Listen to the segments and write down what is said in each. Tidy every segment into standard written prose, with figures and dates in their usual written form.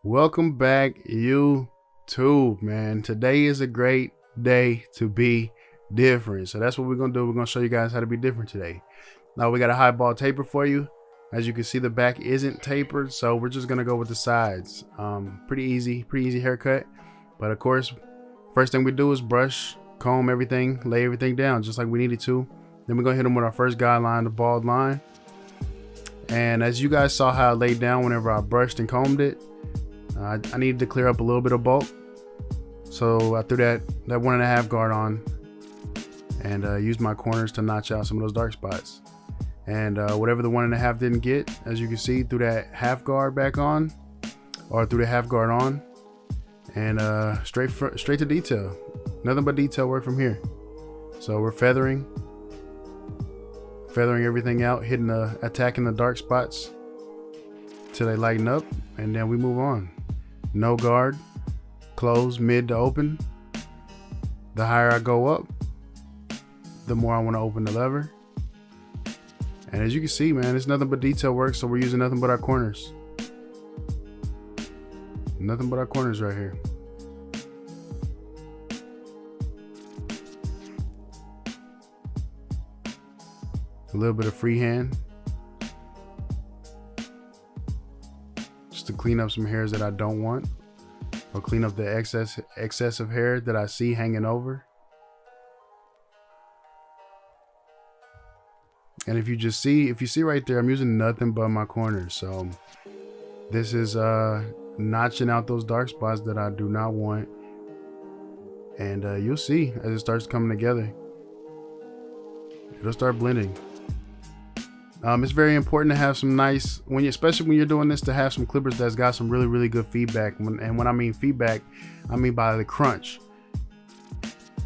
Welcome back, YouTube, man. Today is a great day to be different. So that's what we're gonna do. We're gonna show you guys how to be different today. Now we got a highball taper for you. As you can see, the back isn't tapered, so we're just gonna go with the sides. Pretty easy haircut. But of course, first thing we do is brush, comb everything, lay everything down just like we needed to. Then we're gonna hit them with our first guideline, the bald line. And as you guys saw how I laid down whenever I brushed and combed it, I needed to clear up a little bit of bulk, so I threw that 1.5 guard on and used my corners to notch out some of those dark spots. And whatever the 1.5 didn't get, as you can see, threw that half guard back on, or threw the half guard on, and straight to detail. Nothing but detail work from here. So we're feathering everything out, attacking the dark spots till they lighten up, and then we move on. No guard, close, mid to open. The higher I go up, the more I want to open the lever. And as you can see, man, it's nothing but detail work, so we're using nothing but our corners. Nothing but our corners right here. A little bit of freehand, just to clean up some hairs that I don't want, or clean up the excessive hair that I see hanging over. And if you see right there, I'm using nothing but my corners. So this is notching out those dark spots that I do not want. And you'll see as it starts coming together, it'll start blending. It's very important to have some nice, especially when you're doing this, to have some clippers that's got some really good feedback. And when I mean feedback, I mean by the crunch.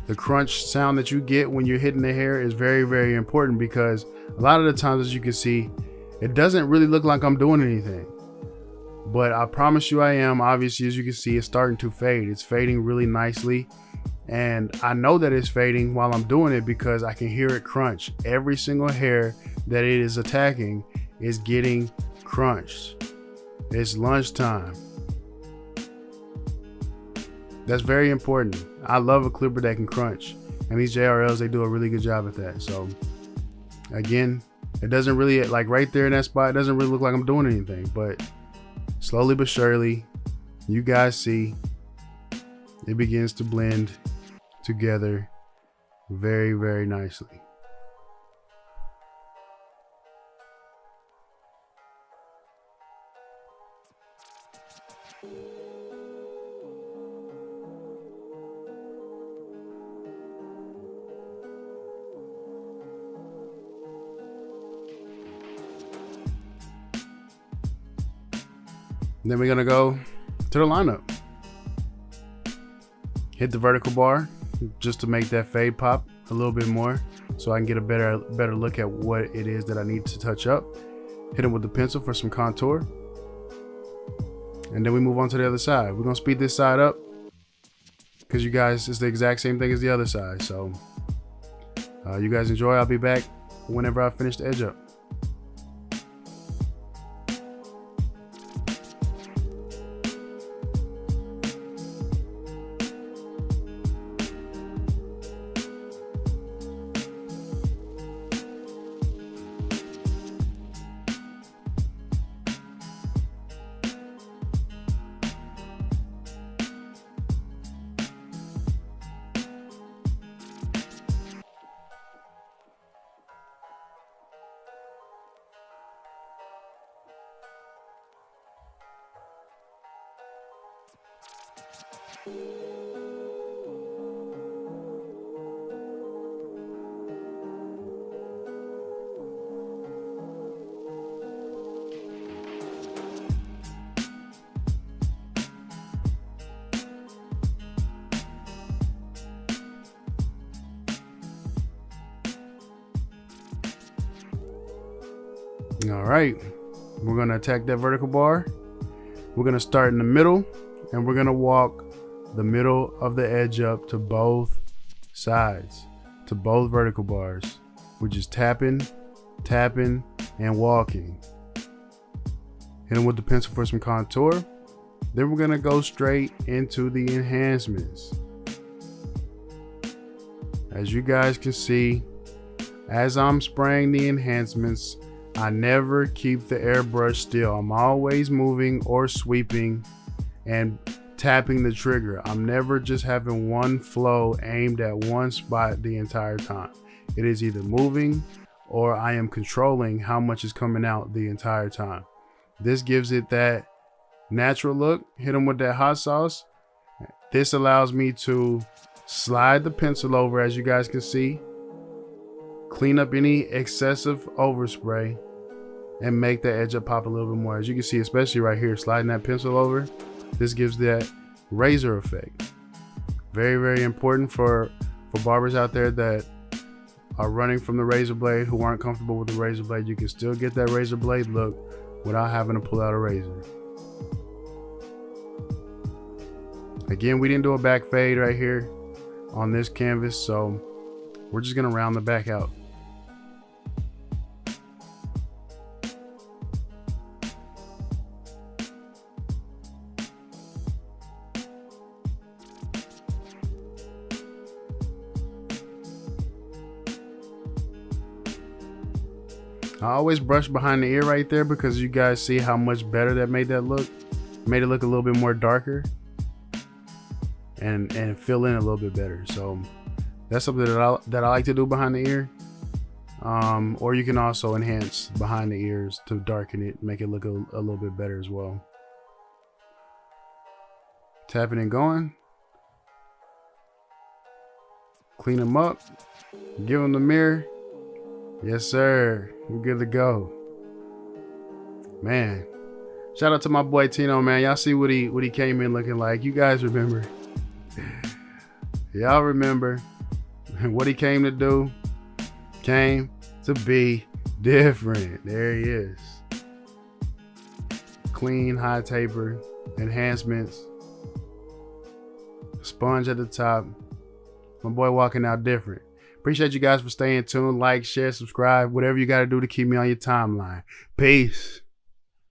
The crunch sound that you get when you're hitting the hair is very important, because a lot of the times, as you can see, it doesn't really look like I'm doing anything. But I promise you I am. Obviously, as you can see, it's starting to fade. It's fading really nicely. And I know that it's fading while I'm doing it because I can hear it crunch. Every single hair that it is attacking is getting crunched. It's lunchtime. That's very important. I love a clipper that can crunch. And these JRLs, they do a really good job at that. So again, it doesn't really, like right there in that spot, it doesn't really look like I'm doing anything. But slowly but surely, you guys see, it begins to blend together very nicely. Then we're gonna go to the lineup. Hit the vertical bar just to make that fade pop a little bit more, so I can get a better look at what it is that I need to touch up. Hit it with the pencil for some contour, and then we move on to the other side. We're gonna speed this side up because you guys, it's the exact same thing as the other side. So you guys enjoy. I'll be back whenever I finish the edge up. All right, we're gonna attack that vertical bar. We're gonna start in the middle, and we're gonna walk the middle of the edge up to both sides, to both vertical bars. We're just tapping, and walking. Hit them with the pencil for some contour. Then we're gonna go straight into the enhancements. As you guys can see, as I'm spraying the enhancements, I never keep the airbrush still. I'm always moving or sweeping and tapping the trigger. I'm never just having one flow aimed at one spot the entire time. It is either moving or I am controlling how much is coming out the entire time. This gives it that natural look. Hit them with that hot sauce. This allows me to slide the pencil over, as you guys can see, clean up any excessive overspray, and make the edge up pop a little bit more. As you can see, especially right here, sliding that pencil over, this gives that razor effect. Very, very important for barbers out there that are running from the razor blade, who aren't comfortable with the razor blade. You can still get that razor blade look without having to pull out a razor. Again, we didn't do a back fade right here on this canvas, so we're just gonna round the back out. I always brush behind the ear right there because you guys see how much better that made that look. Made it look a little bit more darker and fill in a little bit better. So that's something that I like to do behind the ear. Or you can also enhance behind the ears to darken it, make it look a little bit better as well. Tapping and going. Clean them up. Give them the mirror. Yes, sir. We're good to go. Man, shout out to my boy Tino, man. Y'all see what he came in looking like. You guys remember. Y'all remember what he came to do. Came to be different. There he is. Clean, high taper, enhancements, sponge at the top. My boy walking out different. Appreciate you guys for staying tuned. Like, share, subscribe, whatever you got to do to keep me on your timeline. Peace.